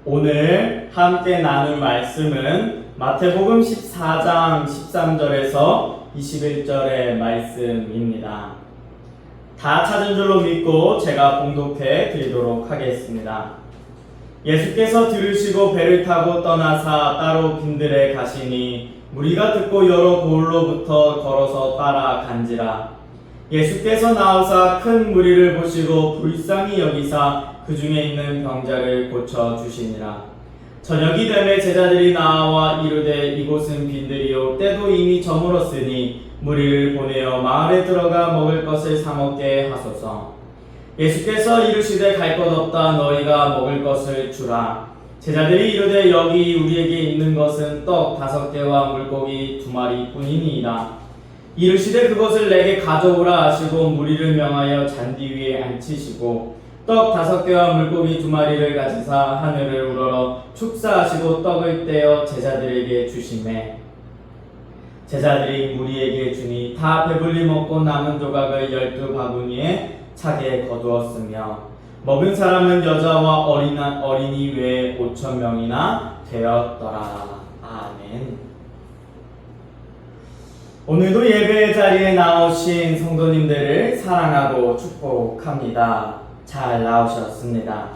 오늘 함께 나눌 말씀은 마태복음 14장 13절에서 21절의 말씀입니다. 다 찾은 줄로 믿고 제가 봉독해 드리도록 하겠습니다. 예수께서 들으시고 배를 타고 떠나사 따로 빈들에 가시니 무리가 듣고 여러 고을로부터 걸어서 따라간지라. 예수께서 나오사 큰 무리를 보시고 불쌍히 여기사 그 중에 있는 병자를 고쳐 주시니라. 저녁이 되매 제자들이 나와 이르되 이곳은 빈들이요 때도 이미 저물었으니 무리를 보내어 마을에 들어가 먹을 것을 사 먹게 하소서. 예수께서 이르시되 갈 것 없다 너희가 먹을 것을 주라. 제자들이 이르되 여기 우리에게 있는 것은 떡 5개와 물고기 2마리 뿐이니이다. 이르시되 그것을 내게 가져오라 하시고 무리를 명하여 잔디 위에 앉히시고 떡 5개와 물고기 2마리를 가지사 하늘을 우러러 축사하시고 떡을 떼어 제자들에게 주시매 제자들이 무리에게 주니 다 배불리 먹고 남은 조각을 12바구니에 차게 거두었으며 먹은 사람은 여자와 어린이 외에 5,000명이나 되었더라. 아멘. 오늘도 예배 자리에 나오신 성도님들을 사랑하고 축복합니다. 잘 나오셨습니다.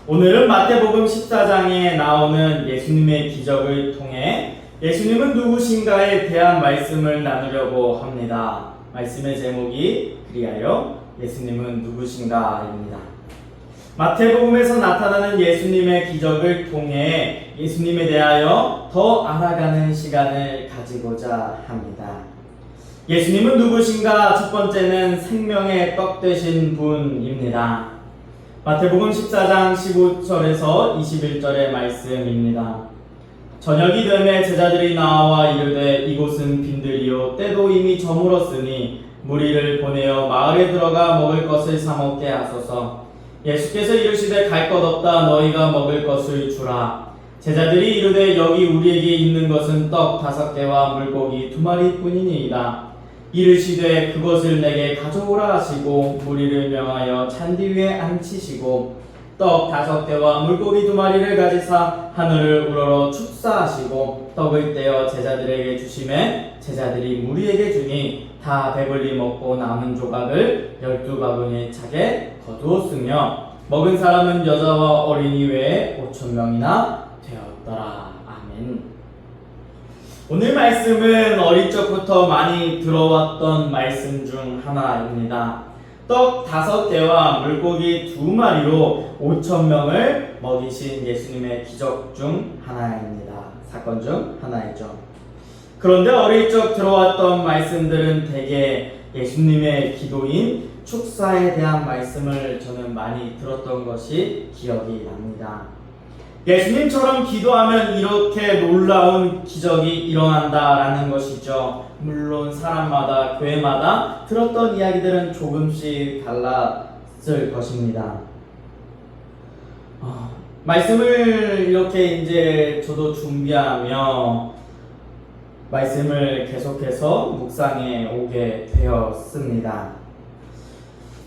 오늘은 마태복음 14장에 나오는 예수님의 기적을 통해 예수님은 누구신가에 대한 말씀을 나누려고 합니다. 말씀의 제목이 그리하여 예수님은 누구신가입니다. 마태복음에서 나타나는 예수님의 기적을 통해 예수님에 대하여 더 알아가는 시간을 가지고자 합니다. 예수님은 누구신가? 첫 번째는 생명의 떡 되신 분입니다. 마태복음 14장 15절에서 21절의 말씀입니다. 저녁이 되매 제자들이 나와 이르되 이곳은 빈들이요 때도 이미 저물었으니 무리를 보내어 마을에 들어가 먹을 것을 사 먹게 하소서. 예수께서 이르시되 갈 것 없다 너희가 먹을 것을 주라. 제자들이 이르되 여기 우리에게 있는 것은 떡 5개와 물고기 2마리 뿐이니이다. 이르시되 그것을 내게 가져오라 하시고 무리를 명하여 잔디 위에 앉히시고 떡 5개와 물고기 2마리를 가지사 하늘을 우러러 축사하시고 떡을 떼어 제자들에게 주시매 제자들이 무리에게 주니 다 배불리 먹고 남은 조각을 12바구니에 차게 거두었으며 먹은 사람은 여자와 어린이 외에 5,000명이나 되었더라. 아멘. 오늘 말씀은 어릴 적부터 많이 들어왔던 말씀 중 하나입니다. 떡 5개와 물고기 2마리로 5,000명을 먹이신 예수님의 기적 중 하나입니다. 사건 중 하나이죠. 그런데 어릴 적 들어왔던 말씀들은 대개 예수님의 기도인 축사에 대한 말씀을 저는 많이 들었던 것이 기억이 납니다. 예수님처럼 기도하면 이렇게 놀라운 기적이 일어난다라는 것이죠. 물론 사람마다 교회마다 들었던 이야기들은 조금씩 달랐을 것입니다. 말씀을 이렇게 이제 저도 준비하며 말씀을 계속해서 묵상해 오게 되었습니다.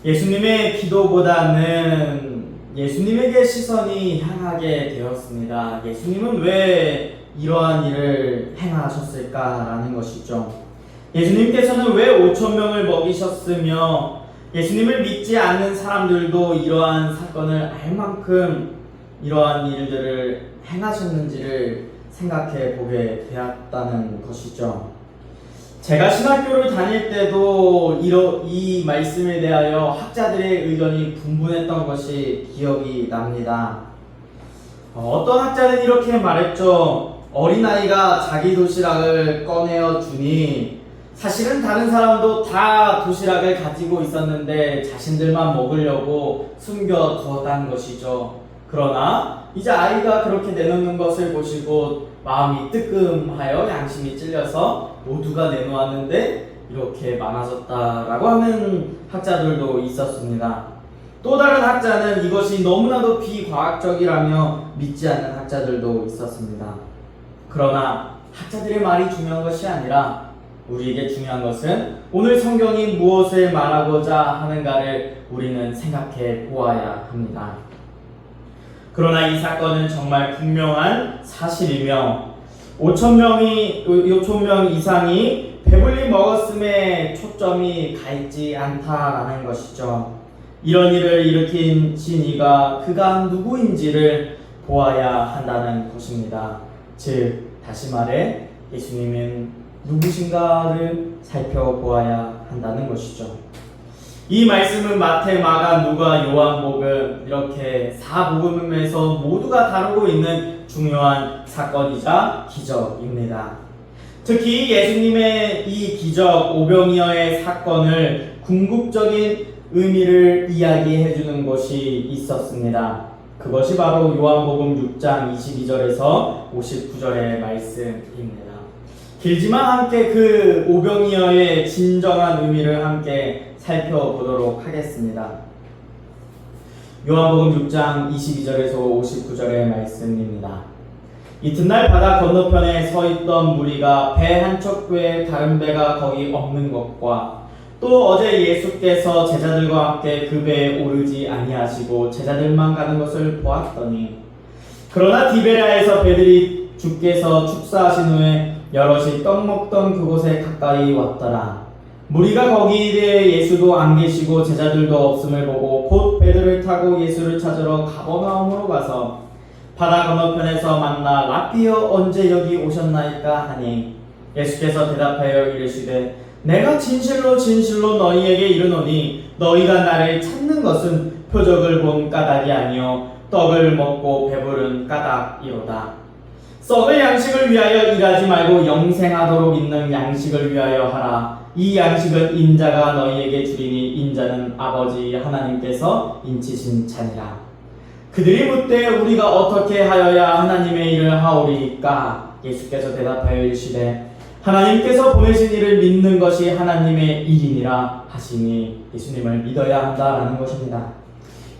예수님의 기도보다는 예수님에게 시선이 향하게 되었습니다. 예수님은 왜 이러한 일을 행하셨을까라는 것이죠. 예수님께서는 왜 5,000명을 먹이셨으며 예수님을 믿지 않는 사람들도 이러한 사건을 알 만큼 이러한 일들을 행하셨는지를 생각해 보게 되었다는 것이죠. 제가 신학교를 다닐 때도 이 말씀에 대하여 학자들의 의견이 분분했던 것이 기억이 납니다. 어떤 학자는 이렇게 말했죠. 어린아이가 자기 도시락을 꺼내어 주니 사실은 다른 사람도 다 도시락을 가지고 있었는데 자신들만 먹으려고 숨겨두었다는 것이죠. 그러나 이제 아이가 그렇게 내놓는 것을 보시고 마음이 뜨끔하여 양심이 찔려서 모두가 내놓았는데 이렇게 많아졌다라고 하는 학자들도 있었습니다. 또 다른 학자는 이것이 너무나도 비과학적이라며 믿지 않는 학자들도 있었습니다. 그러나 학자들의 말이 중요한 것이 아니라 우리에게 중요한 것은 오늘 성경이 무엇을 말하고자 하는가를 우리는 생각해 보아야 합니다. 그러나 이 사건은 정말 분명한 사실이며 5천 명 이상이 배불리 먹었음에 초점이 가 있지 않다라는 것이죠. 이런 일을 일으킨 이가 그가 누구인지를 보아야 한다는 것입니다. 즉 다시 말해 예수님은 누구신가를 살펴보아야 한다는 것이죠. 이 말씀은 마태, 마가, 누가, 요한복음 이렇게 4복음에서 모두가 다루고 있는 중요한 사건이자 기적입니다. 특히 예수님의 이 기적 오병이어의 사건을 궁극적인 의미를 이야기해 주는 것이 있었습니다. 그것이 바로 요한복음 6장 22절에서 59절의 말씀입니다. 길지만 함께 그 오병이어의 진정한 의미를 함께 살펴보도록 하겠습니다. 요한복음 6장 22절에서 59절의 말씀입니다. 이튿날 바다 건너편에 서 있던 무리가 배 한 척 외에 다른 배가 거기 없는 것과 또 어제 예수께서 제자들과 함께 그 배에 오르지 아니하시고 제자들만 가는 것을 보았더니 그러나 디베랴에서 배들이 주께서 축사하신 후에 여럿이 떡 먹던 그곳에 가까이 왔더라. 무리가 거기에 예수도 안 계시고 제자들도 없음을 보고 곧 배들을 타고 예수를 찾으러 가버나움으로 가서 바다 건너편에서 만나 라삐여 언제 여기 오셨나이까 하니 예수께서 대답하여 이르시되 내가 진실로 진실로 너희에게 이르노니 너희가 나를 찾는 것은 표적을 본 까닭이 아니요 떡을 먹고 배부른 까닭이로다. 썩을 양식을 위하여 일하지 말고 영생하도록 있는 양식을 위하여 하라. 이 양식은 인자가 너희에게 주리니 인자는 아버지 하나님께서 인치신 자니라. 그들이 묻되 우리가 어떻게 하여야 하나님의 일을 하오리까? 예수께서 대답하여 이르시되 하나님께서 보내신 이를 믿는 것이 하나님의 일이니라 하시니 예수님을 믿어야 한다라는 것입니다.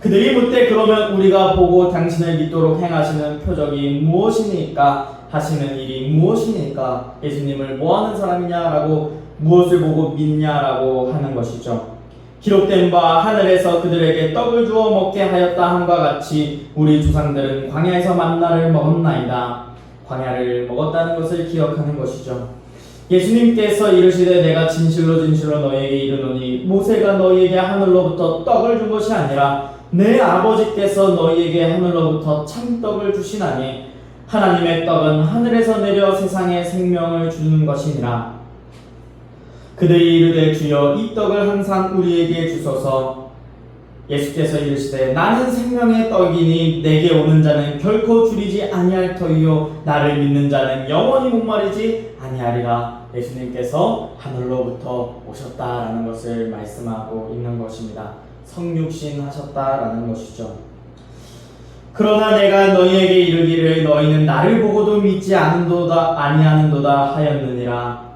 그들이 묻되 그러면 우리가 보고 당신을 믿도록 행하시는 표적이 무엇이니까? 하시는 일이 무엇이니까? 예수님을 뭐하는 사람이냐라고 무엇을 보고 믿냐라고 하는 것이죠. 기록된 바 하늘에서 그들에게 떡을 주어 먹게 하였다 함과 같이 우리 조상들은 광야에서 만나를 먹었나이다. 광야를 먹었다는 것을 기억하는 것이죠. 예수님께서 이르시되 내가 진실로 진실로 너희에게 이르노니 모세가 너희에게 하늘로부터 떡을 준 것이 아니라 내 아버지께서 너희에게 하늘로부터 참떡을 주시나니 하나님의 떡은 하늘에서 내려 세상에 생명을 주는 것이니라. 그들이 이르되 주여 이 떡을 항상 우리에게 주소서. 예수께서 이르시되 나는 생명의 떡이니 내게 오는 자는 결코 줄이지 아니할 터이요 나를 믿는 자는 영원히 목마르지 아니하리라. 예수님께서 하늘로부터 오셨다라는 것을 말씀하고 있는 것입니다. 성육신 하셨다라는 것이죠. 그러나 내가 너희에게 이르기를 너희는 나를 보고도 믿지 아니하는도다 하였느니라.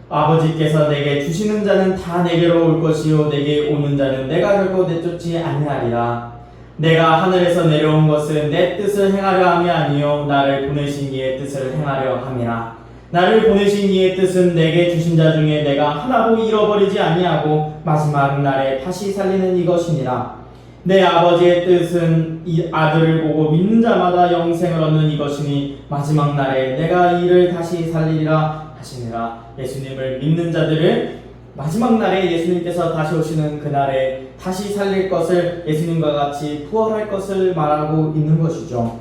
아버지께서 내게 주시는 자는 다 내게로 올 것이요 내게 오는 자는 내가 결코 내쫓지 아니하리라. 내가 하늘에서 내려온 것은 내 뜻을 행하려 함이 아니요 나를 보내신 이의 뜻을 행하려 함이라. 나를 보내신 이의 뜻은 내게 주신 자 중에 내가 하나도 잃어버리지 아니하고 마지막 날에 다시 살리는 이것이니라. 내 아버지의 뜻은 이 아들을 보고 믿는 자마다 영생을 얻는 이것이니 마지막 날에 내가 이를 다시 살리리라 하시니라. 예수님을 믿는 자들을 마지막 날에 예수님께서 다시 오시는 그날에 다시 살릴 것을 예수님과 같이 부활할 것을 말하고 있는 것이죠.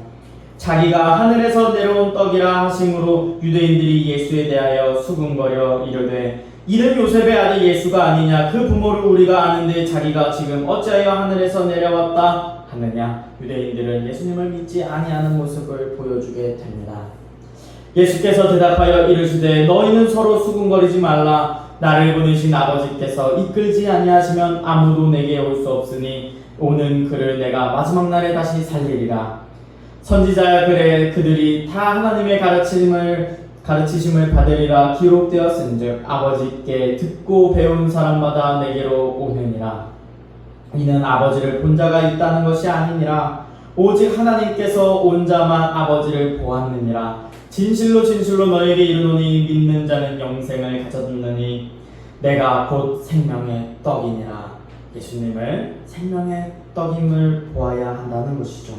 자기가 하늘에서 내려온 떡이라 하심으로 유대인들이 예수에 대하여 수군거려 이르되 이는 요셉의 아들 예수가 아니냐? 그 부모를 우리가 아는데 자기가 지금 어찌하여 하늘에서 내려왔다 하느냐? 유대인들은 예수님을 믿지 아니하는 모습을 보여주게 됩니다. 예수께서 대답하여 이르시되 너희는 서로 수군거리지 말라. 나를 보내신 아버지께서 이끌지 아니하시면 아무도 내게 올 수 없으니 오는 그를 내가 마지막 날에 다시 살리리라. 선지자야 그래 그들이 다 하나님의 가르치심을 받으리라 기록되었은즉 아버지께 듣고 배운 사람마다 내게로 오느니라. 이는 아버지를 본 자가 있다는 것이 아니니라. 오직 하나님께서 온 자만 아버지를 보았느니라. 진실로 진실로 너에게 이르노니 믿는 자는 영생을 가졌느니 내가 곧 생명의 떡이니라. 예수님을 생명의 떡임을 보아야 한다는 것이죠.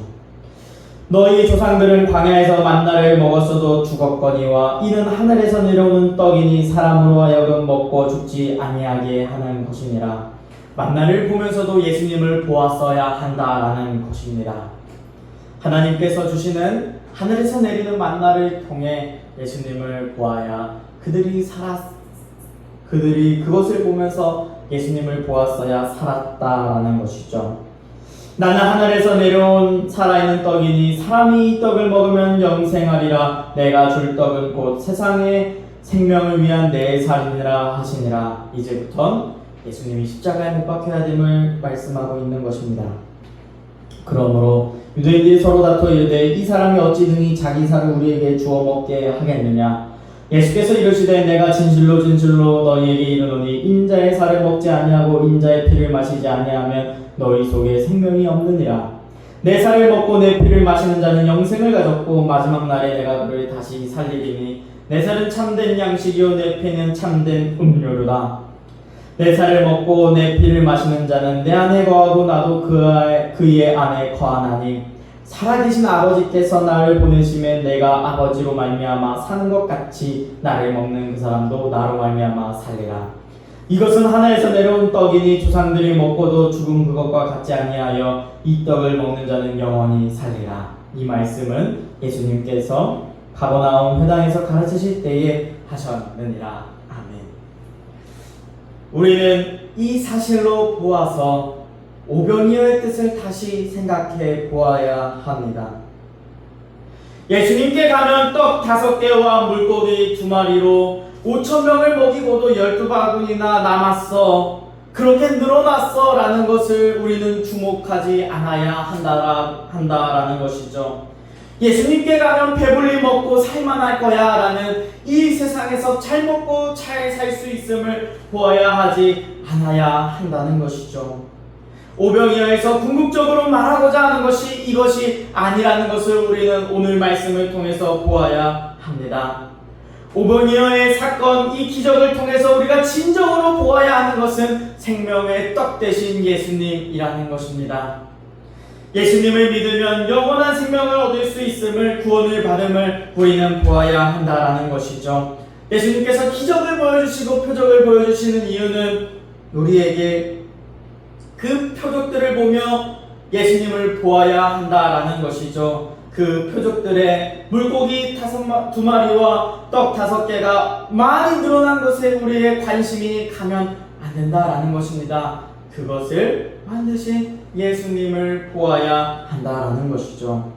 너희 조상들은 광야에서 만나를 먹었어도 죽었거니와 이는 하늘에서 내려오는 떡이니 사람으로 하여금 먹고 죽지 아니하게 하는 것이니라. 만나를 보면서도 예수님을 보았어야 한다라는 것입니다. 하나님께서 주시는 하늘에서 내리는 만나를 통해 예수님을 보아야 그들이 그것을 보면서 예수님을 보았어야 살았다라는 것이죠. 나는 하늘에서 내려온 살아있는 떡이니 사람이 이 떡을 먹으면 영생하리라. 내가 줄 떡은 곧 세상의 생명을 위한 내 살이니라 하시니라. 이제부턴 예수님이 십자가에 못 박혀야 됨을 말씀하고 있는 것입니다. 그러므로 유대인들이 서로 다투어 이르되 이 사람이 어찌 등이 자기 살을 우리에게 주어 먹게 하겠느냐. 예수께서 이르시되 내가 진실로 진실로 너희에게 이르노니 인자의 살을 먹지 아니하고 인자의 피를 마시지 아니하면 너희 속에 생명이 없느니라. 내 살을 먹고 내 피를 마시는 자는 영생을 가졌고 마지막 날에 내가 그를 다시 살리리니 내 살은 참된 양식이요 내 피는 참된 음료로다. 내 살을 먹고 내 피를 마시는 자는 내 안에 거하고 나도 그의 안에 거하나니 살아계신 아버지께서 나를 보내심에 내가 아버지로 말미암아 사는 것 같이 나를 먹는 그 사람도 나로 말미암아 살리라. 이것은 하늘에서 내려온 떡이니 조상들이 먹고도 죽은 그것과 같지 아니하여 이 떡을 먹는 자는 영원히 살리라. 이 말씀은 예수님께서 가버나움 회당에서 가르치실 때에 하셨느니라. 아멘. 우리는 이 사실로 보아서 오병이어의 뜻을 다시 생각해 보아야 합니다. 예수님께 가면 떡 5개와 물고기 2마리로 5,000명을 먹이고도 12바구니나 남았어. 그렇게 늘어났어 라는 것을 우리는 주목하지 않아야 한다라는 것이죠. 예수님께 가면 배불리 먹고 살만할 거야 라는 이 세상에서 잘 먹고 잘 살 수 있음을 보아야 하지 않아야 한다는 것이죠. 오병이어에서 궁극적으로 말하고자 하는 것이 이것이 아니라는 것을 우리는 오늘 말씀을 통해서 보아야 합니다. 오병이어의 사건, 이 기적을 통해서 우리가 진정으로 보아야 하는 것은 생명의 떡 되신 예수님이라는 것입니다. 예수님을 믿으면 영원한 생명을 얻을 수 있음을, 구원을 받음을 우리는 보아야 한다라는 것이죠. 예수님께서 기적을 보여주시고 표적을 보여주시는 이유는 우리에게 그 표적들을 보며 예수님을 보아야 한다라는 것이죠. 그 표적들의 물고기 2마리와 떡 5개가 많이 늘어난 것에 우리의 관심이 가면 안 된다라는 것입니다. 그것을 만드신 예수님을 보아야 한다라는 것이죠.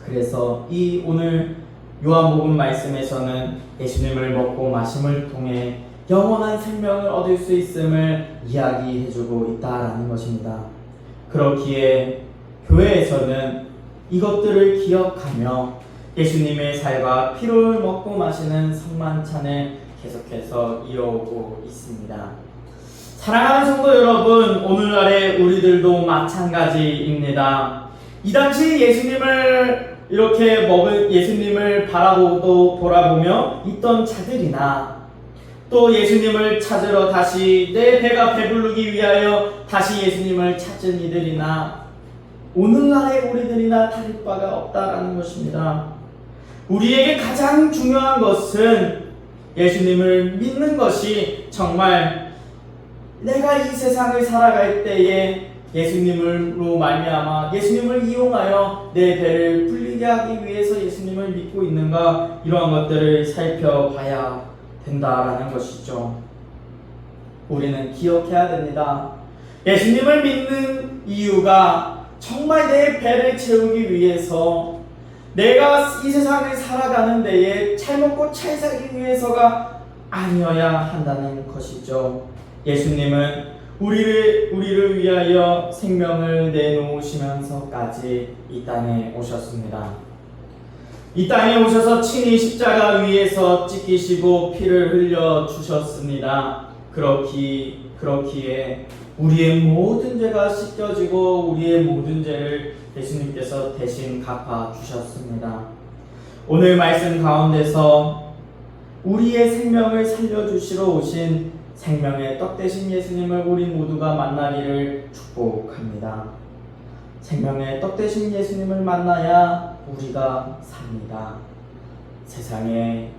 그래서 이 오늘 요한복음 말씀에서는 예수님을 먹고 마심을 통해 영원한 생명을 얻을 수 있음을 이야기해주고 있다라는 것입니다. 그렇기에 교회에서는 이것들을 기억하며 예수님의 살과 피를 먹고 마시는 성만찬을 계속해서 이어오고 있습니다. 사랑하는 성도 여러분, 오늘날의 우리들도 마찬가지입니다. 이 당시 예수님을 이렇게 먹은 예수님을 바라보고 돌아보며 있던 자들이나 또 예수님을 찾으러 다시 내 배가 배부르기 위하여 다시 예수님을 찾은 이들이나 오늘날의 우리들이나 다를 바가 없다라는 것입니다. 우리에게 가장 중요한 것은 예수님을 믿는 것이 정말 내가 이 세상을 살아갈 때에 예수님으로 말미암아 예수님을 이용하여 내 배를 불리게 하기 위해서 예수님을 믿고 있는가, 이러한 것들을 살펴봐야 된다라는 것이죠. 우리는 기억해야 됩니다. 예수님을 믿는 이유가 정말 내 배를 채우기 위해서, 내가 이 세상을 살아가는 데에 잘 먹고 잘 살기 위해서가 아니어야 한다는 것이죠. 예수님은 우리를 위하여 생명을 내놓으시면서까지 이 땅에 오셨습니다. 이 땅에 오셔서 친히 십자가 위에서 찢기시고 피를 흘려 주셨습니다. 그렇기에 우리의 모든 죄가 씻겨지고 우리의 모든 죄를 예수님께서 대신 갚아 주셨습니다. 오늘 말씀 가운데서 우리의 생명을 살려주시러 오신 생명의 떡 되신 예수님을 우리 모두가 만나기를 축복합니다. 생명의 떡 되신 예수님을 만나야 우리가 삽니다. 세상에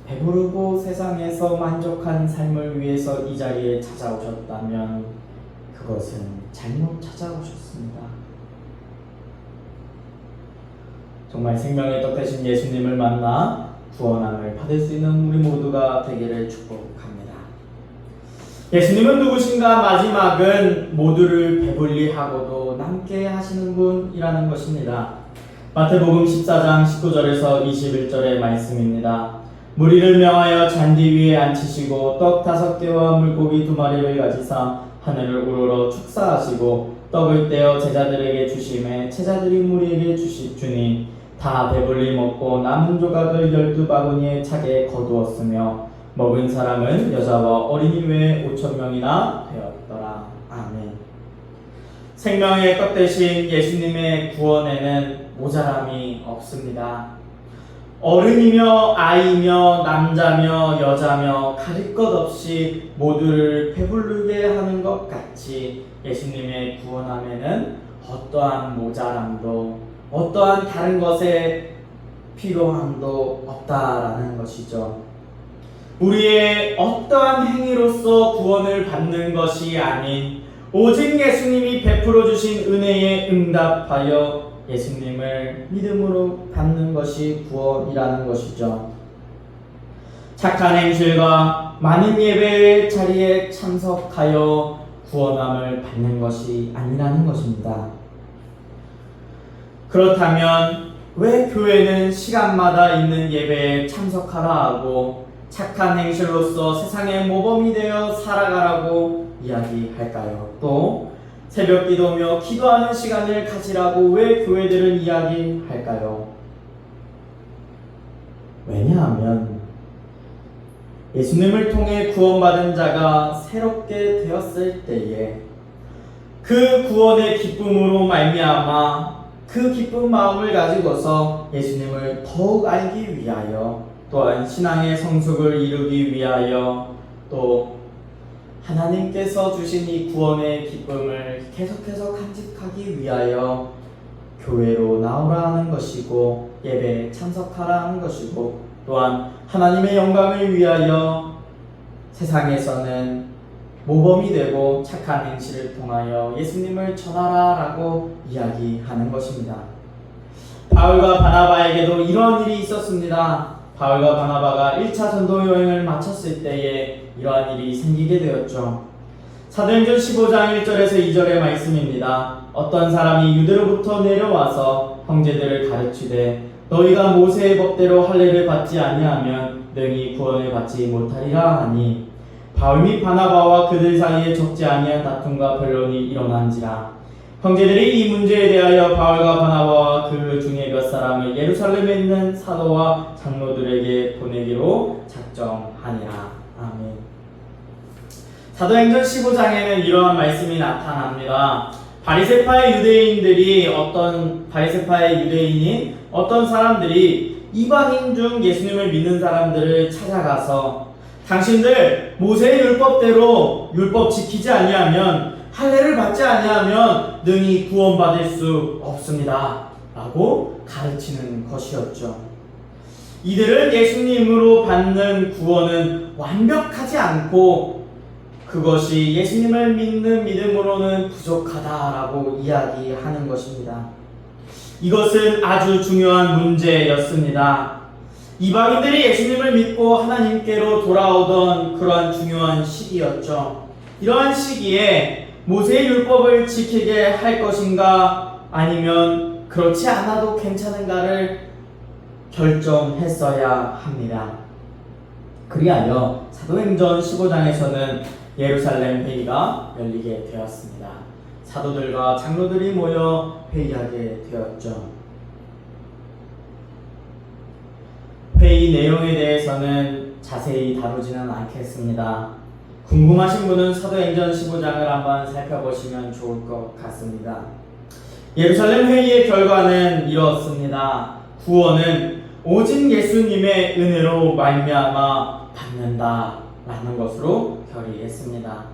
배부르고 세상에서 만족한 삶을 위해서 이 자리에 찾아오셨다면 그것은 잘못 찾아오셨습니다. 정말 생명의 떡 되신 예수님을 만나 구원함을 받을 수 있는 우리 모두가 되기를 축복합니다. 예수님은 누구신가? 마지막은 모두를 배불리 하고도 남게 하시는 분이라는 것입니다. 마태복음 14장 19절에서 21절의 말씀입니다. 무리를 명하여 잔디 위에 앉히시고 떡 5개와 물고기 2마리를 가지사 하늘을 우러러 축사하시고 떡을 떼어 제자들에게 주심에 제자들이 무리에게 주니 다 배불리 먹고 남은 조각을 12바구니에 차게 거두었으며 먹은 사람은 여자와 어린이 외에 5,000명이나 되었더라. 아멘. 생명의 떡 대신 예수님의 구원에는 모자람이 없습니다. 어른이며 아이며 남자며 여자며 가릴 것 없이 모두를 배부르게 하는 것 같이 예수님의 구원함에는 어떠한 모자람도 어떠한 다른 것의 필요함도 없다라는 것이죠. 우리의 어떠한 행위로서 구원을 받는 것이 아닌 오직 예수님이 베풀어 주신 은혜에 응답하여 예수님을 믿음으로 받는 것이 구원이라는 것이죠. 착한 행실과 많은 예배의 자리에 참석하여 구원함을 받는 것이 아니라는 것입니다. 그렇다면 왜 교회는 시간마다 있는 예배에 참석하라 하고 착한 행실로서 세상의 모범이 되어 살아가라고 이야기할까요? 또 새벽 기도며 기도하는 시간을 가지라고 왜 교회들은 이야기할까요? 왜냐하면 예수님을 통해 구원받은 자가 새롭게 되었을 때에 그 구원의 기쁨으로 말미암아 그 기쁜 마음을 가지고서 예수님을 더욱 알기 위하여 또한 신앙의 성숙을 이루기 위하여 또 하나님께서 주신 이 구원의 기쁨을 계속해서 간직하기 위하여 교회로 나오라 하는 것이고 예배에 참석하라 하는 것이고 또한 하나님의 영광을 위하여 세상에서는 모범이 되고 착한 행실을 통하여 예수님을 전하라 라고 이야기하는 것입니다. 바울과 바나바에게도 이러한 일이 있었습니다. 바울과 바나바가 1차 전도 여행을 마쳤을 때에 이러한 일이 생기게 되었죠. 사도행전 15장 1절에서 2절의 말씀입니다. 어떤 사람이 유대로부터 내려와서 형제들을 가르치되 너희가 모세의 법대로 할례를 받지 아니하면 능히 구원을 받지 못하리라 하니 바울 및 바나바와 그들 사이에 적지 아니한 다툼과 변론이 일어난지라. 형제들이 이 문제에 대하여 바울과 바나바와 그 중에 몇 사람을 예루살렘에 있는 사도와 장로들에게 보내기로 작정하니라. 아멘. 사도행전 15장에는 이러한 말씀이 나타납니다. 바리새파의 유대인인 어떤 사람들이 이방인 중 예수님을 믿는 사람들을 찾아가서 당신들 모세의 율법대로 율법 지키지 아니하면 할례를 받지 아니하면 능히 구원받을 수 없습니다 라고 가르치는 것이었죠. 이들은 예수님으로 받는 구원은 완벽하지 않고 그것이 예수님을 믿는 믿음으로는 부족하다라고 이야기하는 것입니다. 이것은 아주 중요한 문제였습니다. 이방인들이 예수님을 믿고 하나님께로 돌아오던 그러한 중요한 시기였죠. 이러한 시기에 모세의 율법을 지키게 할 것인가 아니면 그렇지 않아도 괜찮은가를 결정했어야 합니다. 그리하여 사도행전 15장에서는 예루살렘 회의가 열리게 되었습니다. 사도들과 장로들이 모여 회의하게 되었죠. 회의 내용에 대해서는 자세히 다루지는 않겠습니다. 궁금하신 분은 사도행전 15장을 한번 살펴보시면 좋을 것 같습니다. 예루살렘 회의의 결과는 이렇습니다. 구원은 오직 예수님의 은혜로 말미암아 받는다라는 것으로 결의했습니다.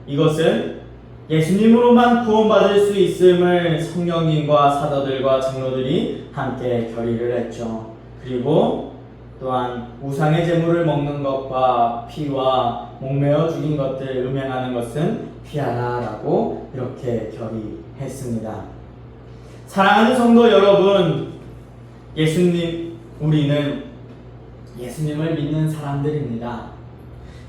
이것은 예수님으로만 구원받을 수 있음을 성령님과 사도들과 장로들이 함께 결의를 했죠. 그리고 또한 우상의 제물을 먹는 것과 피와 목매어 죽인 것들 음행하는 것은 피하라라고 이렇게 결의했습니다. 사랑하는 성도 여러분, 우리는 예수님을 믿는 사람들입니다.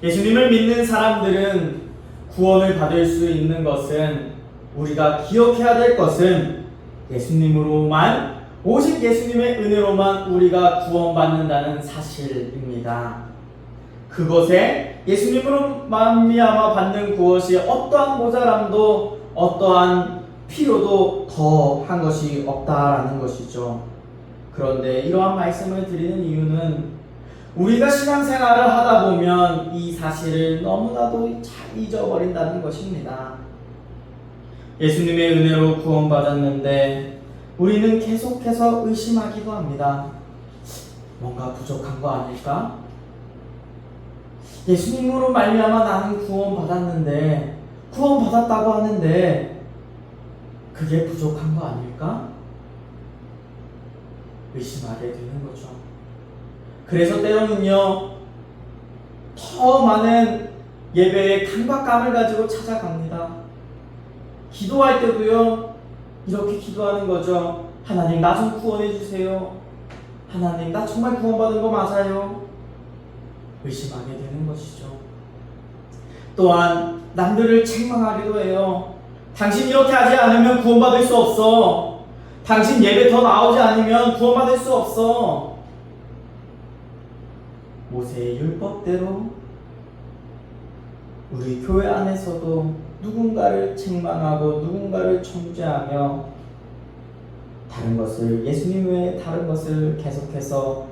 예수님을 믿는 사람들은 구원을 받을 수 있는 것은, 우리가 기억해야 될 것은 예수님으로만, 오직 예수님의 은혜로만 우리가 구원받는다는 사실입니다. 그것에 예수님으로 말미암아 받는 그것이 어떠한 모자람도 어떠한 필요도 더한 것이 없다라는 것이죠. 그런데 이러한 말씀을 드리는 이유는 우리가 신앙생활을 하다 보면 이 사실을 너무나도 잘 잊어버린다는 것입니다. 예수님의 은혜로 구원받았는데 우리는 계속해서 의심하기도 합니다. 뭔가 부족한 거 아닐까? 예수님으로 말미암아 나는 구원받았는데, 구원받았다고 하는데 그게 부족한 거 아닐까? 의심하게 되는 거죠. 그래서 때로는요, 더 많은 예배의 강박감을 가지고 찾아갑니다. 기도할 때도요, 이렇게 기도하는 거죠. 하나님, 나 좀 구원해 주세요. 하나님, 나 정말 구원받은 거 맞아요? 의심하게 되는 것이죠. 또한 남들을 책망하기도 해요. 당신 이렇게 하지 않으면 구원받을 수 없어. 당신 예배 더 나오지 않으면 구원받을 수 없어. 모세의 율법대로 우리 교회 안에서도 누군가를 책망하고 누군가를 정죄하며 다른 것을, 예수님 외에 다른 것을 계속해서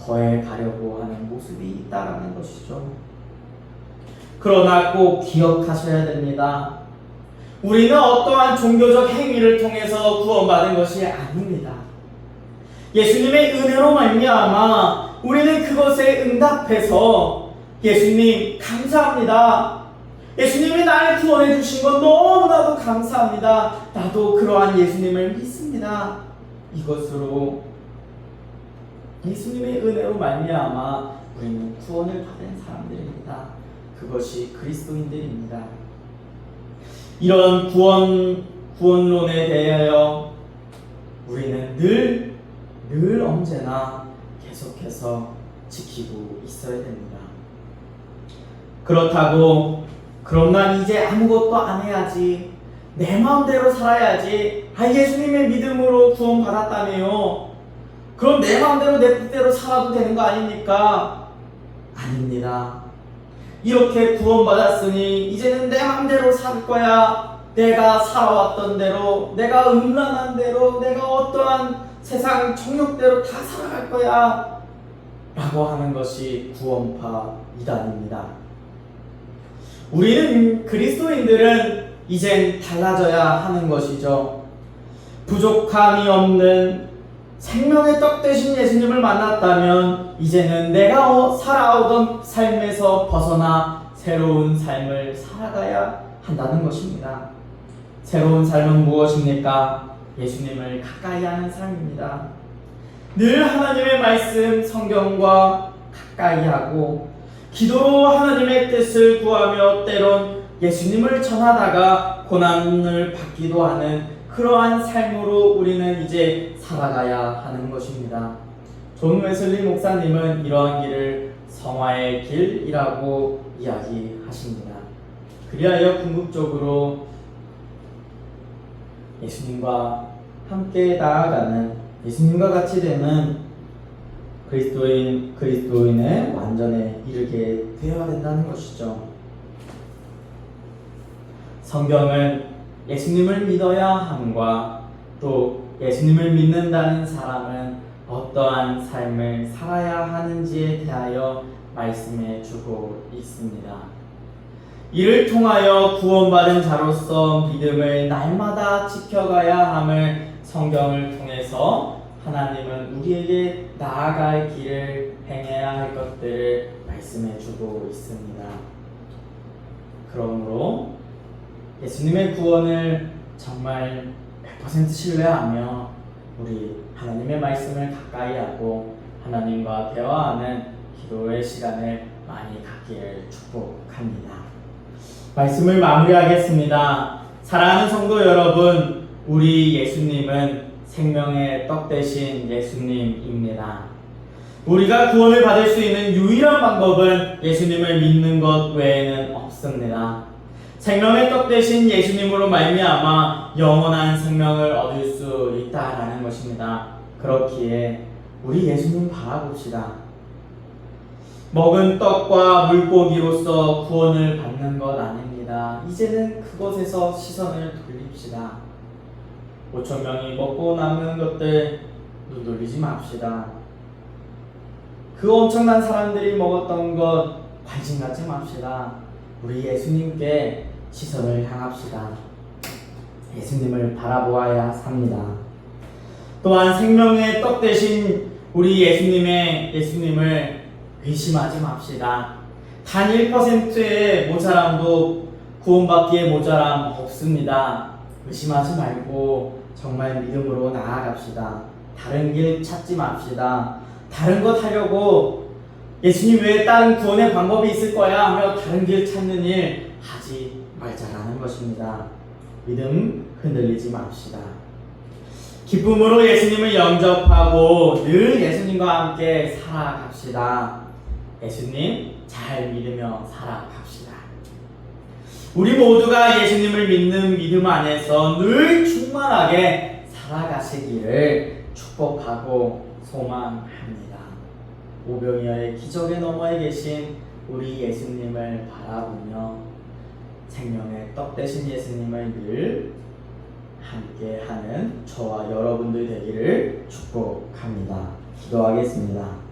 더해 가려고 하는 모습이 있다라는 것이죠. 그러나 꼭 기억하셔야 됩니다. 우리는 어떠한 종교적 행위를 통해서 구원받은 것이 아닙니다. 예수님의 은혜로 말미암아 우리는 그것에 응답해서 예수님 감사합니다. 예수님이 나를 구원해 주신 건 너무나도 감사합니다. 나도 그러한 예수님을 믿습니다. 이것으로 예수님의 은혜로 말미암아 우리는 구원을 받은 사람들입니다. 그것이 그리스도인들입니다. 이런 구원론에 대하여 우리는 늘 언제나 계속해서 지키고 있어야 됩니다. 그렇다고 그럼 난 이제 아무것도 안 해야지, 내 마음대로 살아야지, 예수님의 믿음으로 구원받았다며요, 그럼 내 마음대로 내 뜻대로 살아도 되는 거 아닙니까? 아닙니다. 이렇게 구원받았으니 이제는 내 마음대로 살 거야. 내가 살아왔던 대로, 내가 음란한 대로, 내가 어떠한 세상 정욕대로 다 살아갈 거야 라고 하는 것이 구원파 이단입니다. 우리는 그리스도인들은 이젠 달라져야 하는 것이죠. 부족함이 없는 생명의 떡 되신 예수님을 만났다면 이제는 내가 살아오던 삶에서 벗어나 새로운 삶을 살아가야 한다는 것입니다. 새로운 삶은 무엇입니까? 예수님을 가까이 하는 삶입니다. 늘 하나님의 말씀, 성경과 가까이 하고 기도로 하나님의 뜻을 구하며 때론 예수님을 전하다가 고난을 받기도 하는 그러한 삶으로 우리는 이제 살아가야 하는 것입니다. 존 웨슬리 목사님은 이러한 길을 성화의 길이라고 이야기하십니다. 그리하여 궁극적으로 예수님과 함께 나아가는, 예수님과 같이 되는 그리스도인의 완전에 이르게 되어야 된다는 것이죠. 성경은 예수님을 믿어야 함과 또 예수님을 믿는다는 사람은 어떠한 삶을 살아야 하는지에 대하여 말씀해 주고 있습니다. 이를 통하여 구원받은 자로서 믿음을 날마다 지켜가야 함을 성경을 통해서 하나님은 우리에게 나아갈 길을 행해야 할 것들을 말씀해 주고 있습니다. 그러므로 예수님의 구원을 정말 100% 신뢰하며 우리 하나님의 말씀을 가까이 하고 하나님과 대화하는 기도의 시간을 많이 갖기를 축복합니다. 말씀을 마무리하겠습니다. 사랑하는 성도 여러분, 우리 예수님은 생명의 떡 되신 예수님입니다. 우리가 구원을 받을 수 있는 유일한 방법은 예수님을 믿는 것 외에는 없습니다. 생명의 떡 되신 예수님으로 말미암아 영원한 생명을 얻을 수 있다라는 것입니다. 그렇기에 우리 예수님 바라봅시다. 먹은 떡과 물고기로서 구원을 받는 것 아닙니다. 이제는 그것에서 시선을 돌립시다. 5,000명이 먹고 남은 것들 눈 돌리지 맙시다. 그 엄청난 사람들이 먹었던 것 관심 갖지 맙시다. 우리 예수님께 시선을 향합시다. 예수님을 바라보아야 삽니다. 또한 생명의 떡 되신 우리 예수님을 의심하지 맙시다. 단 1%의 모자람도 구원받기에 모자람 없습니다. 의심하지 말고 정말 믿음으로 나아갑시다. 다른 길 찾지 맙시다. 다른 것 하려고 예수님 외에 다른 구원의 방법이 있을 거야 하며 다른 길 찾는 일 하지 말자라는 것입니다. 믿음 흔들리지 맙시다. 기쁨으로 예수님을 영접하고 늘 예수님과 함께 살아갑시다. 예수님 잘 믿으며 살아갑시다. 우리 모두가 예수님을 믿는 믿음 안에서 늘 충만하게 살아가시기를 축복하고 소망합니다. 오병이어의 기적의 너머에 계신 우리 예수님을 바라보며 생명의 떡 되신 예수님을 늘 함께하는 저와 여러분들 되기를 축복합니다. 기도하겠습니다.